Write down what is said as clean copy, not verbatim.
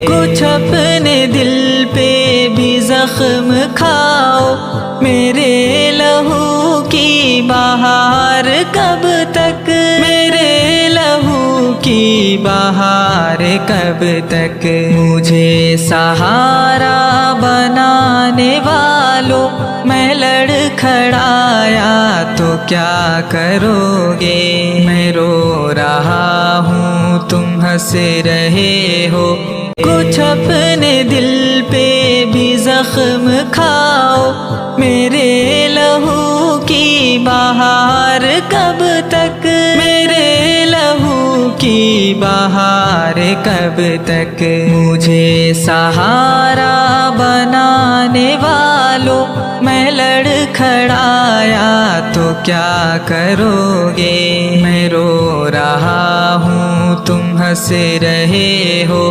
कुछ अपने दिल पे भी जख्म खाओ, मेरे लहू की बहार कब तक, मेरे लहू की बहार कब तक। मुझे सहारा बनाने वालों, मैं लड़खड़ाया तो क्या करोगे। मैं रो रहा हूँ तुम हंस रहे हो, कुछ अपने दिल पे भी जख्म खाओ, मेरे लहू की बहार कब तक, मेरे लहू की बहार कब तक। मुझे सहारा बनाने वालों, मैं लड़खड़ाया तो क्या करोगे। मैं रो रहा हूँ तुम हंस रहे हो,